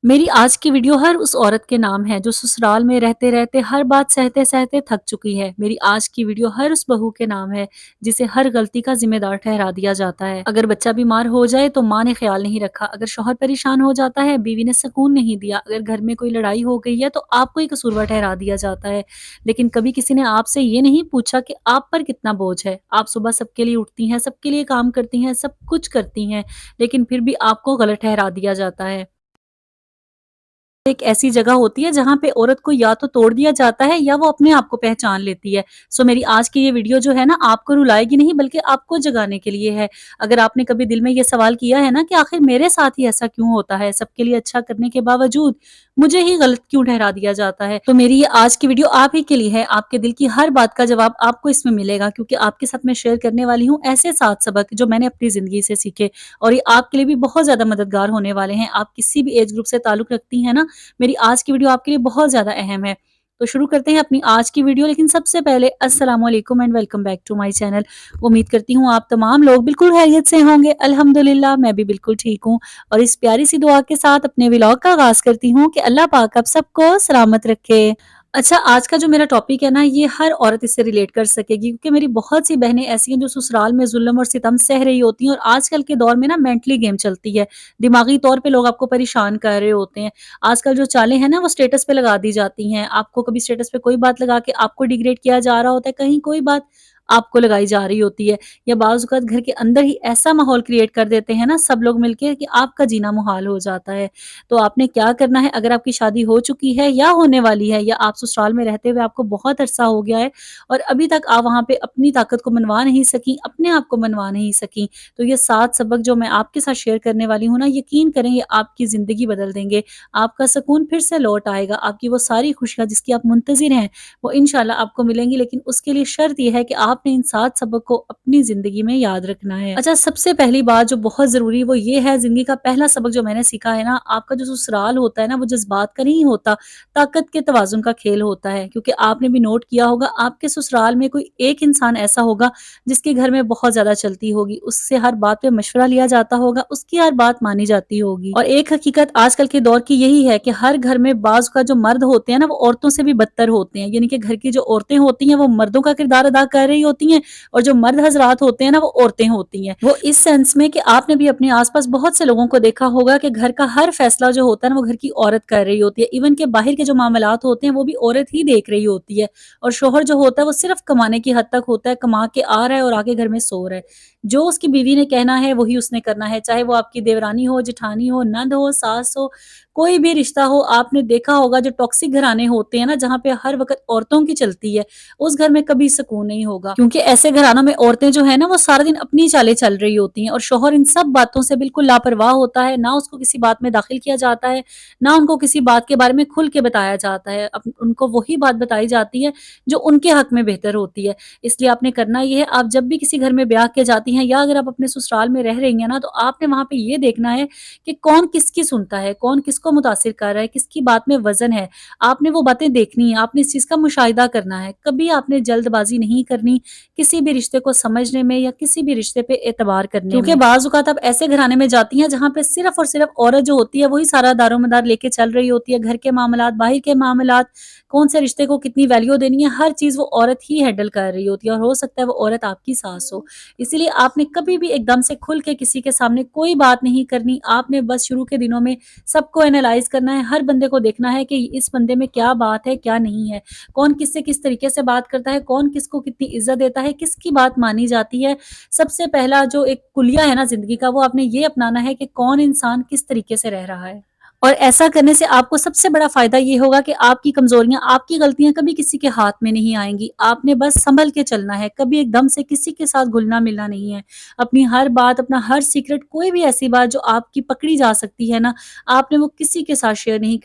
मेरी आज की वीडियो हर उस औरत के नाम है जो ससुराल में रहते रहते हर बात सहते सहते थक चुकी है। मेरी आज की वीडियो हर उस बहू के नाम है जिसे हर गलती का जिम्मेदार ठहरा दिया जाता है। अगर बच्चा बीमार हो जाए तो माँ ने ख्याल नहीं रखा, अगर शौहर परेशान हो जाता है बीवी ने सुकून नहीं दिया, अगर घर में कोई लड़ाई हो गई है तो आपको ही कसूरवार ठहरा दिया जाता है। लेकिन कभी किसी ने आपसे ये नहीं पूछा कि आप पर कितना बोझ है। आप सुबह सबके लिए उठती हैं, सबके लिए काम करती हैं, सब कुछ करती हैं, लेकिन फिर भी आपको गलत ठहरा दिया जाता है। एक ऐसी जगह होती है जहाँ पे औरत को या तो तोड़ दिया जाता है या वो अपने आप को पहचान लेती है। सो मेरी आज की ये वीडियो जो है ना, आपको रुलाएगी नहीं बल्कि आपको जगाने के लिए है। अगर आपने कभी दिल में ये सवाल किया है ना कि आखिर मेरे साथ ही ऐसा क्यों होता है, सबके लिए अच्छा करने के बावजूद मुझे ही गलत क्यों ठहरा दिया जाता है, तो मेरी ये आज की वीडियो आप ही के लिए है। आपके दिल की हर बात का जवाब आपको इसमें मिलेगा, क्योंकि आपके साथ मैं शेयर करने वाली हूँ ऐसे 7 सबक जो मैंने अपनी जिंदगी से सीखे, और ये आपके लिए भी बहुत ज्यादा मददगार होने वाले हैं। आप किसी भी एज ग्रुप से ताल्लुक रखती हैं ना, मेरी आज की वीडियो आपके लिए बहुत ज़्यादा अहम है। तो शुरू करते हैं अपनी आज की वीडियो, लेकिन सबसे पहले अस्सलाम वालेकुम and welcome back to my channel. उम्मीद करती हूँ आप तमाम लोग बिल्कुल खैरियत से होंगे। अल्हम्दुलिल्लाह मैं भी बिल्कुल ठीक हूँ, और इस प्यारी सी दुआ के साथ अपने व्लॉग का आगाज़ करती हूँ कि अल्लाह पाक आप सबको सलामत रखे। अच्छा, आज का जो मेरा टॉपिक है ना, ये हर औरत इससे रिलेट कर सकेगी, क्योंकि मेरी बहुत सी बहनें ऐसी हैं जो ससुराल में जुल्म और सितम सह रही होती हैं, और आजकल के दौर में ना मेंटली गेम चलती है। दिमागी तौर पे लोग आपको परेशान कर रहे होते हैं। आजकल जो चालें हैं ना, वो स्टेटस पे लगा दी जाती हैं। आपको कभी स्टेटस पे कोई बात लगा के आपको डिग्रेड किया जा रहा होता है, कहीं कोई बात आपको लगाई जा रही होती है, या बाज़ औक़ात घर के अंदर ही ऐसा माहौल क्रिएट कर देते हैं ना सब लोग मिलके कि आपका जीना मुहाल हो जाता है। तो आपने क्या करना है, अगर आपकी शादी हो चुकी है या होने वाली है, या आप ससुराल में रहते हुए आपको बहुत अरसा हो गया है और अभी तक आप वहाँ पे अपनी ताकत को मनवा नहीं सकी, अपने आप को मनवा नहीं सकी, तो ये 7 सबक जो मैं आपके साथ शेयर करने वाली हूँ ना, यकीन करें ये आपकी ज़िंदगी बदल देंगे। आपका सुकून फिर से लौट आएगा, आपकी वो सारी खुशियाँ जिसकी आप मुंतज़िर हैं, वो इंशाल्लाह आपको मिलेंगी, लेकिन उसके लिए शर्त ये है कि आपने इन 7 सबक को अपनी ज़िंदगी में याद रखना है। अच्छा, सबसे पहली बात जो बहुत ज़रूरी है वो ये है, ज़िंदगी का पहला सबक जो मैंने सीखा है ना, आपका जो ससुराल होता है ना, वो जज़्बात का नहीं होता, ताकत के तवाज़ुन का खेल होता है। क्योंकि आपने भी नोट किया होगा, आपके ससुराल में कोई एक इंसान ऐसा होगा जिसके घर में बहुत ज़्यादा चलती होगी, उससे हर बात पे मशवरा लिया जाता होगा, उसकी हर बात मानी जाती होगी। और एक हकीकत आजकल के दौर की यही है कि हर घर में बाज़ का जो मर्द होते हैं ना, वो औरतों से भी बदतर होते हैं। यानी कि घर की जो औरतें होती हैं वो मर्दों का किरदार अदा कर रही होती हैं, और जो मर्द हज़रात होते हैं ना, वो औरतें होती हैं। वो इस सेंस में कि आपने भी अपने आस-पास बहुत से लोगों को देखा होगा कि घर का हर फैसला जो होता है ना, वो घर की औरत कर रही होती है। इवन के बाहर के जो मामलात होते हैं वो भी औरत ही देख रही होती है, और शौहर जो होता है वो सिर्फ कमाने की हद तक होता है, कमा के आ रहा है और आके घर में सो रहा है। जो उसकी बीवी ने कहना है वही उसने करना है, चाहे वो आपकी देवरानी हो, जेठानी हो, नंद हो, सास हो, कोई भी रिश्ता हो। आपने देखा होगा जो टॉक्सिक घराने होते हैं ना, जहाँ पे हर वक़्त औरतों की चलती है, उस घर में कभी सुकून नहीं होगा, क्योंकि ऐसे घरानों में औरतें जो है ना, वो सारा दिन अपनी चालें चल रही होती हैं, और शौहर इन सब बातों से बिल्कुल लापरवाह होता है। ना उसको किसी बात में दाखिल किया जाता है, ना उनको किसी बात के बारे में खुल के बताया जाता है। उनको वही बात बताई जाती है जो उनके हक में बेहतर होती है। इसलिए आपने करना ये है, आप जब भी किसी घर में ब्याह के जाती हैं, या अगर आप अपने ससुराल में रह रही हैं ना, तो आपने वहाँ पे ये देखना है कि कौन किसकी सुनता है, कौन किसको मुतासिर कर रहा है, किसकी बात में वज़न है। आपने वो बातें देखनी है, आपने इस चीज़ का मुशाहिदा करना है। कभी आपने जल्दबाज़ी नहीं करनी किसी भी रिश्ते को समझने में, या किसी भी रिश्ते पे एतबार करने में। क्योंकि बाज़ औक़ात आप ऐसे घराने में जाती हैं जहाँ पे सिर्फ़ और सिर्फ़ औरत जो होती है वही सारा दारोमदार लेके चल रही होती है। घर के मामलात, बाहर के मामलात, कौन से रिश्ते को कितनी वैल्यू देनी है, हर चीज़ वो औरत ही हैंडल कर रही होती है, और हो सकता है वो औरत आपकी सास हो। इसीलिए आपने कभी भी एकदम से खुल के किसी के सामने कोई बात नहीं करनी। आपने बस शुरू के दिनों में सबको एनालाइज़ करना है, हर बंदे को देखना है कि इस बंदे में क्या बात है, क्या नहीं है। कौन किससे किस तरीके से बात करता है, कौन किसको कितनी इज़्ज़त देता है, किसकी बात मानी जाती है। सबसे पहला जो एक कुलिया है ना ज़िंदगी का, वो आपने ये अपनाना है कि कौन इंसान किस तरीके से रह रहा है। और ऐसा करने से आपको सबसे बड़ा फ़ायदा ये होगा कि आपकी कमज़ोरियाँ, आपकी गलतियाँ कभी किसी के हाथ में नहीं आएँगी। आपने बस सँभल के चलना है, कभी एकदम से किसी के साथ घुलना-मिलना नहीं है। अपनी हर बात, अपना हर सीक्रेट, कोई भी ऐसी बात जो आपकी पकड़ी जा सकती है ना, आपने वो किसी के साथ शेयर नहीं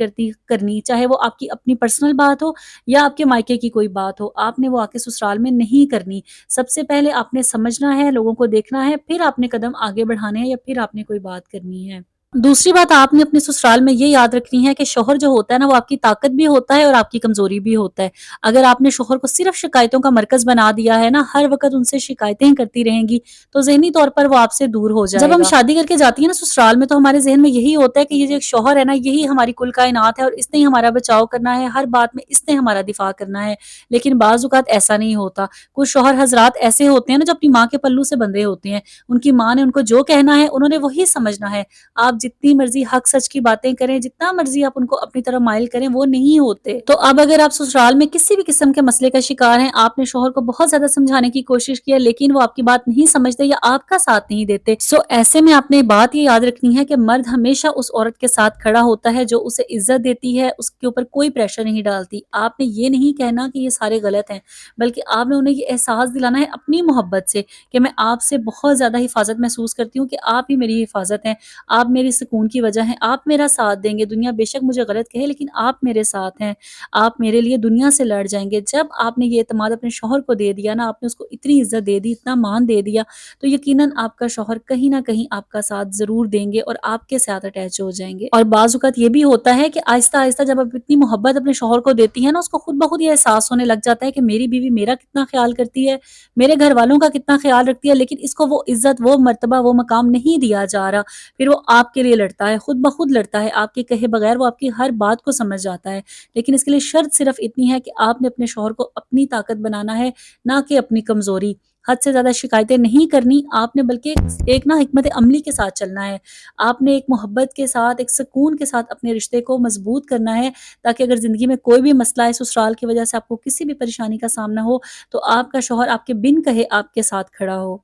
करनी। चाहे वो आपकी अपनी पर्सनल बात हो, या आपके मायके की कोई बात हो, आपने वो आके ससुराल में नहीं करनी। सबसे पहले आपने समझना है, लोगों को देखना है, फिर आपने कदम आगे बढ़ाने हैं, या फिर आपने कोई बात करनी है। दूसरी बात आपने अपने ससुराल में ये याद रखनी है कि शौहर जो होता है ना वो आपकी ताकत भी होता है और आपकी कमज़ोरी भी होता है। अगर आपने शौहर को सिर्फ़ शिकायतों का मरकज़ बना दिया है ना, हर वक़्त उनसे शिकायतें ही करती रहेंगी, तो ज़हनी तौर पर वो आपसे दूर हो जाएगा। जब हम शादी करके जाती हैं ना ससुराल में तो हमारे ज़हन में यही होता है कि ये जो एक शौहर है ना यही हमारी कुल कायनात है और इसने ही हमारा बचाव करना है, हर बात में इसने हमारा दिफ़ा करना है। लेकिन बाज़ औक़ात ऐसा नहीं होता। कुछ शौहर हज़रात ऐसे होते हैं ना जो अपनी माँ के पल्लू से बंधे होते हैं। उनकी माँ ने उनको जो कहना है उन्होंने वही समझना है। आप जितनी मर्ज़ी हक सच की बातें करें, जितना मर्ज़ी आप उनको अपनी तरफ माइल करें, वो नहीं होते। तो अब अगर आप ससुराल में किसी भी किस्म के मसले का शिकार हैं, आपने शौहर को बहुत ज़्यादा समझाने की कोशिश की है, लेकिन वो आपकी बात नहीं समझते या आपका साथ नहीं देते। सो ऐसे में आपने बात ये याद रखनी है कि मर्द हमेशा उस औरत के साथ खड़ा होता है जो उसे इज़्ज़त देती है, उसके ऊपर कोई प्रेशर नहीं डालती। आपने ये नहीं कहना कि ये सारे गलत हैं, बल्कि आपने उन्हें ये एहसास दिलाना है अपनी मोहब्बत से कि मैं आपसे बहुत ज़्यादा हिफ़ाज़त महसूस करती हूँ कि आप ही मेरी हिफ़ाज़त हैं। आप मेरे सुकून की वजह हैं, आप मेरा साथ देंगे, दुनिया बेशक मुझे गलत कहे लेकिन आप मेरे साथ हैं, आप मेरे लिए दुनिया से लड़ जाएँगे। जब आपने ये एतमाद अपने शौहर को दे दिया ना, आपने उसको इतनी इज़्ज़त दे दी, इतना मान दे दिया, तो यकीनन आपका शौहर कहीं न कहीं आपका साथ ज़रूर देंगे और आपके साथ अटैच हो जाएँगे। और बाज़ औक़ात ये भी होता है कि आहिस्ता-आहिस्ता जब आप इतनी मोहब्बत अपने शौहर को देती हैं ना, उसको खुद ब खुद ये एहसास होने लग जाता है कि मेरी बीवी मेरा कितना ख़्याल करती है, मेरे घरवालों का कितना ख़्याल रखती है, लेकिन इसको वो इज़्ज़त, वो मर्तबा, वो मकाम नहीं दिया जा रहा। फिर वो आपके लिए लड़ता है, खुद ब खुद लड़ता है, आपके कहे बगैर वो आपकी हर बात को समझ जाता है। लेकिन इसके लिए शर्त सिर्फ़ इतनी है कि आपने अपने शौहर को अपनी ताकत बनाना है, ना कि अपनी कमज़ोरी। हद से ज़्यादा शिकायतें नहीं करनी, आपने बल्कि एक ना हिकमत अमली के साथ चलना है। आपने एक मोहब्बत के साथ, एक सुकून के साथ अपने रिश्ते को मज़बूत करना है, ताकि अगर ज़िंदगी में कोई भी मसला है, ससुराल की वजह से आपको किसी भी परेशानी का सामना हो, तो आपका शौहर आपके बिन कहे आपके साथ खड़ा हो।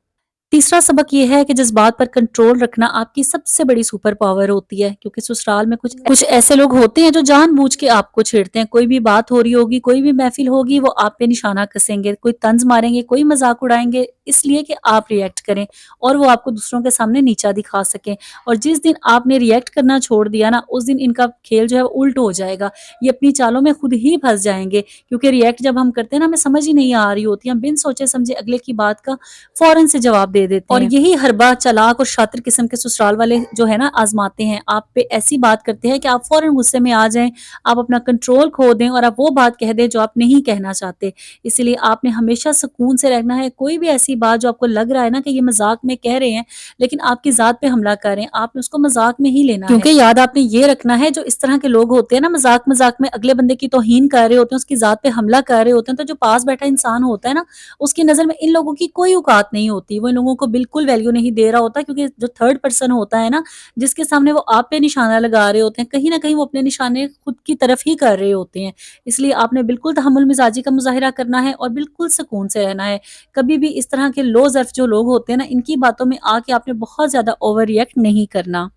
तीसरा सबक ये है कि जज़्बात पर कंट्रोल रखना आपकी सबसे बड़ी सुपर पावर होती है, क्योंकि ससुराल में कुछ ऐसे लोग होते हैं जो जानबूझ के आपको छेड़ते हैं। कोई भी बात हो रही होगी, कोई भी महफ़िल होगी, वो आप पे निशाना कसेंगे, कोई तंज़ मारेंगे, कोई मज़ाक उड़ाएँगे, इसलिए कि आप रिएक्ट करें और वो आपको दूसरों के सामने नीचा दिखा सकें। और जिस दिन आपने रिएक्ट करना छोड़ दिया ना, उस दिन इनका खेल जो है वो उल्ट हो जाएगा। ये अपनी चालों में खुद ही फँस जाएँगे, क्योंकि रिएक्ट जब हम करते हैं ना, हमें समझ ही नहीं आ रही होती, हम बिन सोचे-समझे अगले की बात का फ़ौरन से जवाब दे देते हैं। और यही हरबा चालाक और शातिर किस्म के ससुराल वाले जो है ना आज़माते हैं। आप पे ऐसी बात करते हैं कि आप फ़ौरन गुस्से में आ जाएँ, आप अपना कंट्रोल खो दें और आप वो बात कह दें जो आप नहीं कहना चाहते। इसीलिए आपने हमेशा सुकून से रहना है। कोई भी ऐसी बात जो आपको लग रहा है ना कि ये मज़ाक में कह रहे हैं, लेकिन आपकी ज़ात पे हमला कर रहे हैं, आपने उसको मज़ाक में ही लेना है। क्योंकि याद आपने ये रखना है, जो इस तरह के लोग होते हैं ना, मज़ाक-मज़ाक में अगले बंदे की तौहीन कर रहे होते हैं, उसकी ज़ात पे हमला कर रहे होते हैं, तो जो पास बैठा इंसान होता है ना, उसकी नज़र में इन लोगों की कोई औकात नहीं होती। वो इन लोगों को बिल्कुल वैल्यू नहीं दे रहा होता, क्योंकि जो थर्ड पर्सन होता है ना, जिसके सामने वो आप पे निशाना लगा रहे होते हैं, कहीं न कहीं वो अपने निशाने खुद की तरफ ही कर रहे होते हैं। इसलिए आपने बिल्कुल तहम्मुल मिज़ाजी का मुज़ाहिरा करना है और बिल्कुल सुकून से रहना है। कभी भी इस तरह के लो ज़र्फ़ जो लोग होते हैं ना, इनकी बातों में आके आपने बहुत ज़्यादा ओवर रिएक्ट नहीं करना।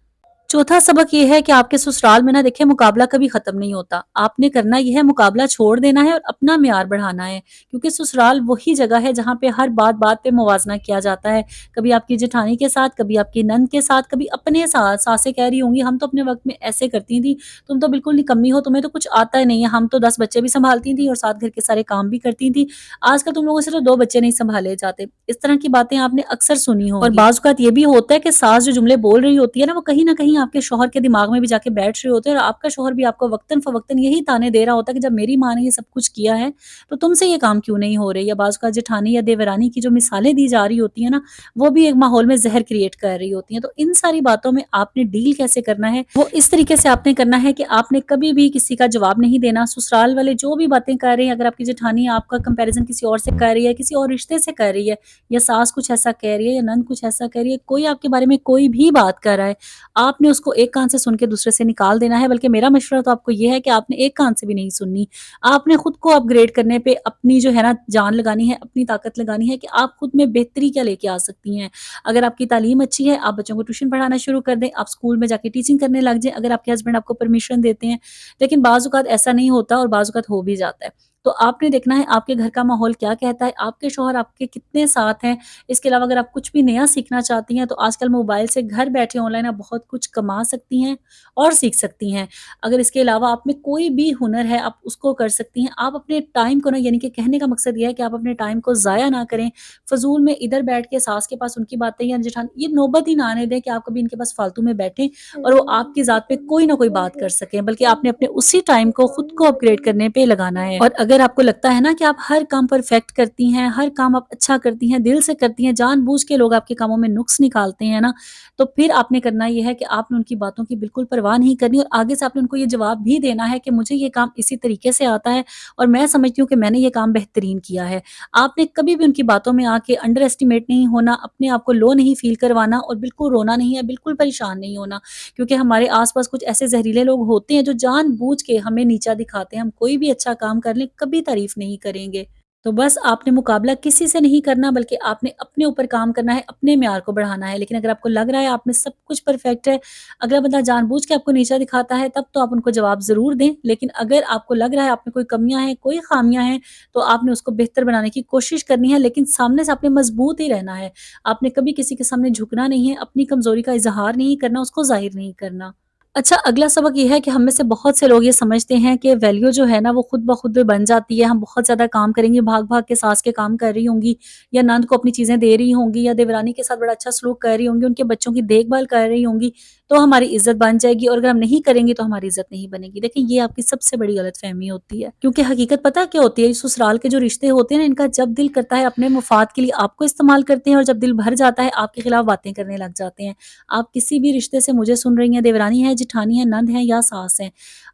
चौथा सबक ये है कि आपके ससुराल में ना देखिए मुकाबला कभी ख़त्म नहीं होता। आपने करना ये है, मुकाबला छोड़ देना है और अपना मियार बढ़ाना है, क्योंकि ससुराल वही जगह है जहाँ पे हर बात-बात पे मुवाज़ना किया जाता है। कभी आपकी जेठानी के साथ, कभी आपकी नंद के साथ, कभी अपने साथ। सासें कह रही होंगी, हम तो अपने वक़्त में ऐसे करती थी, तुम तो बिल्कुल निकम्मी हो, तुम्हें तो कुछ आता ही नहीं है। हम तो 10 बच्चे भी सँभालती थी और साथ घर के सारे काम भी करती थी। आजकल तुम लोगों से तो 2 बच्चे नहीं सँभाले जाते। इस तरह की बातें आपने अक्सर सुनी होंगी। और बाज़ औक़ात ये भी होता है कि सास जो जुमले बोल रही होती है ना, वो कहीं न कहीं आपके शौहर के दिमाग में भी जाके बैठ रहे होते हैं और आपका शौहर भी आपको वक़्तन-फ़वक़्तन यही ताने दे रहा होता है कि जब मेरी माँ ने ये सब कुछ किया है, तो तुमसे ये काम क्यों नहीं हो रही? या बाज़ औक़ात जेठानी या देवरानी की जो मिसालें दी जा रही होती हैं ना, वो भी एक माहौल में ज़हर क्रिएट कर रही होती हैं। तो इन सारी बातों में आपने डील कैसे करना है, वो इस तरीके से आपने करना है कि आपने कभी भी किसी का जवाब नहीं देना। ससुराल वाले जो भी बातें कर रहे हैं, अगर आपकी जेठानी आपका कंपैरिज़न किसी और से कर रही है, किसी और रिश्ते से कर रही है, या सास कुछ ऐसा कह रही है या नंद कुछ ऐसा कह रही है, कोई आपके बारे में कोई भी बात कर रहा है, आपने उसको एक कान से सुन के दूसरे से निकाल देना है। बल्कि मेरा मशवरा तो आपको ये है कि आपने एक कान से भी नहीं सुननी। आपने खुद को अपग्रेड करने पे अपनी जो है ना जान लगानी है, अपनी ताकत लगानी है कि आप खुद में बेहतरी क्या लेके आ सकती हैं। अगर आपकी तालीम अच्छी है, आप बच्चों को ट्यूशन पढ़ाना शुरू कर दें, आप स्कूल में जाके टीचिंग करने लग जाएँ, अगर आपके हस्बैंड आपको परमिशन देते हैं। लेकिन बाज़ औक़ात ऐसा नहीं होता और बाज़ औक़ात हो भी जाता है। تو آپ نے دیکھنا ہے آپ کے گھر کا ماحول کیا کہتا ہے، آپ کے شوہر آپ کے کتنے ساتھ ہیں۔ اس کے علاوہ اگر آپ کچھ بھی نیا سیکھنا چاہتی ہیں تو آج کل موبائل سے گھر بیٹھے آن لائن آپ بہت کچھ کما سکتی ہیں اور سیکھ سکتی ہیں۔ اگر اس کے علاوہ آپ میں کوئی بھی ہنر ہے آپ اس کو کر سکتی ہیں۔ آپ اپنے ٹائم کو نا، یعنی کہ کہنے کا مقصد یہ ہے کہ آپ اپنے ٹائم کو ضائع نہ کریں، فضول میں ادھر بیٹھ کے ساس کے پاس ان کی باتیں یا جٹھان یہ نوبت ہی نہ آنے دیں کہ آپ کبھی ان کے پاس فالتو میں بیٹھیں اور وہ آپ کی ذات پہ کوئی نہ کوئی بات کر سکیں، بلکہ آپ نے اپنے اسی ٹائم کو خود کو اپ گریڈ کرنے پہ لگانا ہے۔ اور اگر آپ کو لگتا ہے نا کہ آپ ہر کام پرفیکٹ کرتی ہیں، ہر کام آپ اچھا کرتی ہیں، دل سے کرتی ہیں، جان بوجھ کے لوگ آپ کے کاموں میں نقص نکالتے ہیں نا، تو پھر آپ نے کرنا یہ ہے کہ آپ نے ان کی باتوں کی بالکل پرواہ نہیں کرنی، اور آگے سے آپ نے ان کو یہ جواب بھی دینا ہے کہ مجھے یہ کام اسی طریقے سے آتا ہے اور میں سمجھتی ہوں کہ میں نے یہ کام بہترین کیا ہے۔ آپ نے کبھی بھی ان کی باتوں میں آ کے انڈر ایسٹیمیٹ نہیں ہونا، اپنے آپ کو لو نہیں فیل کروانا اور بالکل رونا نہیں ہے، بالکل پریشان نہیں ہونا، کیونکہ ہمارے آس پاس کچھ ایسے زہریلے لوگ ہوتے ہیں جو جان بوجھ کے ہمیں نیچا دکھاتے ہیں۔ ہم کوئی بھی اچھا کام کر لیں کبھی تعریف نہیں کریں گے۔ تو بس آپ نے مقابلہ کسی سے نہیں کرنا، بلکہ آپ نے اپنے اوپر کام کرنا ہے، اپنے معیار کو بڑھانا ہے۔ لیکن اگر آپ کو لگ رہا ہے آپ میں سب کچھ پرفیکٹ ہے، اگلا بندہ جان بوجھ کے آپ کو نیچا دکھاتا ہے، تب تو آپ ان کو جواب ضرور دیں۔ لیکن اگر آپ کو لگ رہا ہے آپ میں کوئی کمیاں ہیں، کوئی خامیاں ہیں، تو آپ نے اس کو بہتر بنانے کی کوشش کرنی ہے، لیکن سامنے سے آپ نے مضبوط ہی رہنا ہے۔ آپ نے کبھی کسی کے سامنے جھکنا نہیں ہے، اپنی کمزوری کا اظہار نہیں کرنا، اس کو ظاہر نہیں کرنا۔ اچھا، اگلا سبق یہ ہے کہ ہم میں سے بہت سے لوگ یہ سمجھتے ہیں کہ ویلیو جو ہے نا وہ خود بخود بن جاتی ہے، ہم بہت زیادہ کام کریں گے، بھاگ بھاگ کے ساس کے کام کر رہی ہوں گی، یا نند کو اپنی چیزیں دے رہی ہوں گی، یا دیورانی کے ساتھ بڑا اچھا سلوک کر رہی ہوں گی، ان کے بچوں کی دیکھ بھال کر رہی ہوں گی، تو ہماری عزت بن جائے گی، اور اگر ہم نہیں کریں گے تو ہماری عزت نہیں بنے گی۔ دیکھیں، یہ آپ کی سب سے بڑی غلط فہمی ہوتی ہے، کیونکہ حقیقت پتہ کیا ہوتی ہے، اس سسرال کے جو رشتے ہوتے ہیں نا، ان کا جب دل کرتا ہے اپنے مفاد کے لیے آپ کو استعمال کرتے ہیں، اور جب دل بھر جاتا ہے آپ کے خلاف باتیں کرنے لگ جاتے ہیں۔ آپ کسی بھی رشتے سے مجھے سن رہی ہیں، دیورانی ہے، جٹھانی ہے، نند ہے یا ساس ہیں،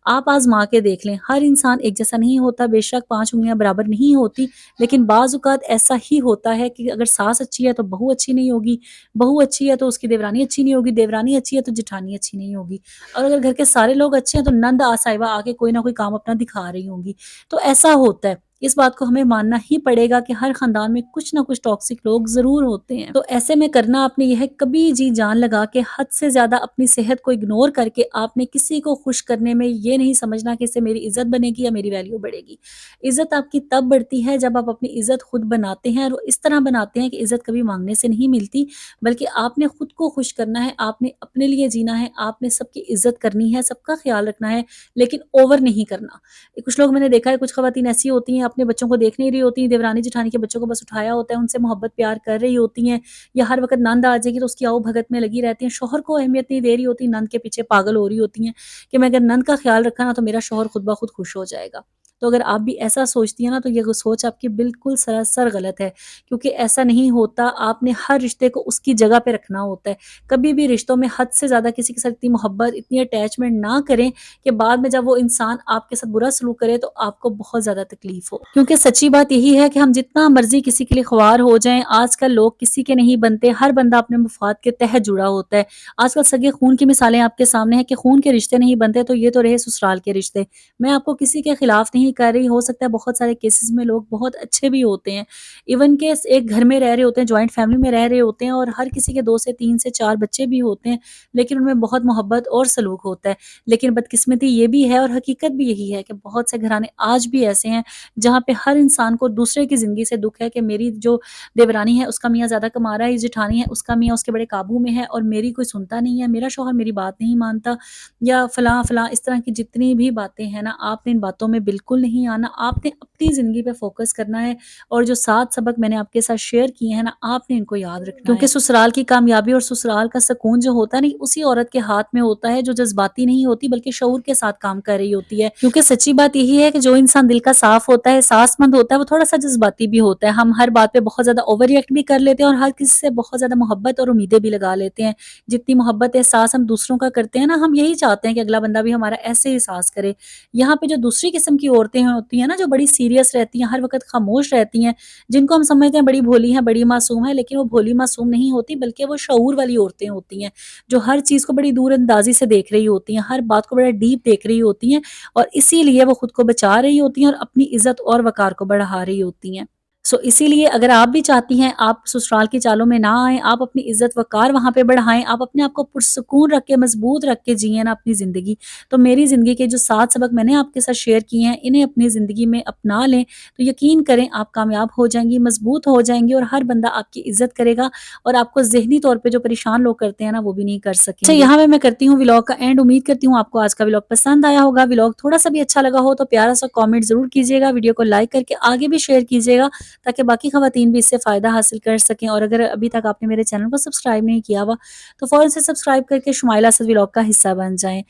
آپ آزما کے دیکھ لیں، ہر انسان ایک جیسا نہیں ہوتا، بے شک 5 انگلیاں برابر نہیں ہوتی، لیکن بعض اوقات ایسا ہی ہوتا ہے کہ اگر ساس اچھی ہے تو بہو اچھی نہیں ہوگی، بہو اچھی ہے تو اس کی دیورانی اچھی نہیں ہوگی، دیورانی اچھی ہے تو جٹھانی اچھی نہیں ہوگی، اور اگر گھر کے سارے لوگ اچھے ہیں تو نند صاحبہ آ کے کوئی نہ کوئی کام اپنا دکھا رہی ہوں گی۔ تو ایسا ہوتا ہے، اس بات کو ہمیں ماننا ہی پڑے گا کہ ہر خاندان میں کچھ نہ کچھ ٹاکسک لوگ ضرور ہوتے ہیں۔ تو ایسے میں کرنا آپ نے یہ ہے، کبھی جی جان لگا کے حد سے زیادہ اپنی صحت کو اگنور کر کے آپ نے کسی کو خوش کرنے میں یہ نہیں سمجھنا کہ اس سے میری عزت بنے گی یا میری ویلیو بڑھے گی۔ عزت آپ کی تب بڑھتی ہے جب آپ اپنی عزت خود بناتے ہیں، اور وہ اس طرح بناتے ہیں کہ عزت کبھی مانگنے سے نہیں ملتی، بلکہ آپ نے خود کو خوش کرنا ہے، آپ نے اپنے لیے جینا ہے، آپ نے سب کی عزت کرنی ہے، سب کا خیال رکھنا ہے، لیکن اوور نہیں کرنا۔ کچھ لوگ میں نے دیکھا ہے، کچھ خواتین ایسی ہوتی ہیں اپنے بچوں کو دیکھ نہیں رہی ہوتی ہیں، دیورانی جٹھانی کے بچوں کو بس اٹھایا ہوتا ہے، ان سے محبت پیار کر رہی ہوتی ہیں، یا ہر وقت نند آ جائے گی تو اس کی آؤ بھگت میں لگی رہتی ہیں، شوہر کو اہمیت نہیں دے رہی ہوتی، نند کے پیچھے پاگل ہو رہی ہوتی ہیں کہ میں اگر نند کا خیال رکھا نا تو میرا شوہر خود بخود خوش ہو جائے گا۔ تو اگر آپ بھی ایسا سوچتی ہیں نا تو یہ سوچ آپ کی بالکل سراسر غلط ہے، کیونکہ ایسا نہیں ہوتا۔ آپ نے ہر رشتے کو اس کی جگہ پہ رکھنا ہوتا ہے۔ کبھی بھی رشتوں میں حد سے زیادہ کسی کے ساتھ اتنی محبت، اتنی اٹیچمنٹ نہ کریں کہ بعد میں جب وہ انسان آپ کے ساتھ برا سلوک کرے تو آپ کو بہت زیادہ تکلیف ہو۔ کیونکہ سچی بات یہی ہے کہ ہم جتنا مرضی کسی کے لیے خوار ہو جائیں، آج کل لوگ کسی کے نہیں بنتے، ہر بندہ اپنے مفاد کے تحت جڑا ہوتا ہے۔ آج کل سگے خون کی مثالیں آپ کے سامنے ہیں کہ خون کے رشتے نہیں بنتے، تو یہ تو رہے سسرال کے رشتے۔ میں آپ کو کسی کے خلاف نہیں کر رہی، ہو سکتا ہے بہت سارے کیسز میں لوگ بہت اچھے بھی ہوتے ہیں، ایون کہ ایک گھر میں رہ رہے ہوتے ہیں، جوائنٹ فیملی میں رہ رہے ہوتے ہیں، اور ہر کسی کے 2 سے 3 سے 4 بچے بھی ہوتے ہیں، لیکن ان میں بہت محبت اور سلوک ہوتا ہے۔ لیکن بدقسمتی یہ بھی ہے اور حقیقت بھی یہی ہے کہ بہت سے گھرانے آج بھی ایسے ہیں جہاں پہ ہر انسان کو دوسرے کی زندگی سے دکھ ہے کہ میری جو دیورانی ہے اس کا میاں زیادہ کما رہا ہے، یہ جٹھانی ہے اس کا میاں اس کے بڑے قابو میں ہے، اور میری کوئی سنتا نہیں ہے، میرا شوہر میری بات نہیں مانتا، یا فلاں فلاں، اس طرح کی جتنی بھی باتیں ہیں نا، آپ نے ان باتوں میں بالکل نہیں آنا۔ آپ نے اپنی زندگی پہ فوکس کرنا ہے، اور جو 7 سبق میں نے آپ کے ساتھ شیئر کیے ہیں نا، آپ نے ان کو یاد رکھنا ہے، کیونکہ سسرال کی کامیابی اور سسرال کا سکون جو ہوتا ہے نہیں، اسی عورت کے ہاتھ میں ہوتا ہے جو جذباتی نہیں ہوتی بلکہ شعور کے ساتھ کام کر رہی ہوتی ہے۔ کیونکہ سچی بات یہی ہے کہ جو انسان دل کا صاف ہوتا ہے، احساس مند ہوتا ہے، وہ تھوڑا سا جذباتی بھی ہوتا ہے۔ ہم ہر بات پہ بہت زیادہ اوور ریئیکٹ بھی کر لیتے ہیں، اور ہر کسی سے بہت زیادہ محبت اور امیدیں بھی لگا لیتے ہیں۔ جتنی محبت احساس ہم دوسروں کا کرتے ہیں نا، ہم یہی چاہتے ہیں کہ اگلا بندہ بھی ہمارا ایسے احساس کرے۔ یہاں پہ جو دوسری قسم کی عورتیں ہوتی ہیں نا، جو بڑی سیریس رہتی ہیں، ہر وقت خاموش رہتی ہیں، جن کو ہم سمجھتے ہیں بڑی بھولی ہیں، بڑی معصوم ہیں، لیکن وہ بھولی معصوم نہیں ہوتی، بلکہ وہ شعور والی عورتیں ہوتی ہیں، جو ہر چیز کو بڑی دور اندازی سے دیکھ رہی ہوتی ہیں، ہر بات کو بڑا ڈیپ دیکھ رہی ہوتی ہیں، اور اسی لیے وہ خود کو بچا رہی ہوتی ہیں اور اپنی عزت اور وقار کو بڑھا رہی ہوتی ہیں۔ اسی لیے اگر آپ بھی چاہتی ہیں آپ سسرال کی چالوں میں نہ آئیں، آپ اپنی عزت وقار وہاں پہ بڑھائیں، آپ اپنے آپ کو پرسکون رکھ کے مضبوط رکھ کے جئیں نا اپنی زندگی، تو میری زندگی کے جو 7 سبق میں نے آپ کے ساتھ شیئر کیے ہیں انہیں اپنی زندگی میں اپنا لیں، تو یقین کریں آپ کامیاب ہو جائیں گی، مضبوط ہو جائیں گی، اور ہر بندہ آپ کی عزت کرے گا، اور آپ کو ذہنی طور پہ جو پریشان لوگ کرتے ہیں نا وہ بھی نہیں کر سکیں گے۔ اچھا، یہاں میں کرتی ہوں ولاگ کا اینڈ۔ امید کرتی ہوں آپ کو آج کا ولاگ پسند آیا ہوگا۔ ولاگ تھوڑا سا بھی اچھا لگا ہو تو پیارا سا کامنٹ ضرور کیجیے گا، ویڈیو کو لائک کر کے آگے بھی شیئر کیجیے گا تاکہ باقی خواتین بھی اس سے فائدہ حاصل کر سکیں، اور اگر ابھی تک آپ نے میرے چینل کو سبسکرائب نہیں کیا ہوا تو فوراً سے سبسکرائب کر کے شمائلہ اسد ولاگ کا حصہ بن جائیں،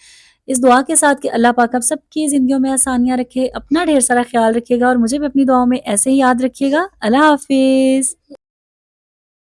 اس دعا کے ساتھ کہ اللہ پاک آپ سب کی زندگیوں میں آسانیاں رکھے، اپنا ڈھیر سارا خیال رکھیے گا، اور مجھے بھی اپنی دعاؤں میں ایسے ہی یاد رکھیے گا۔ اللہ حافظ۔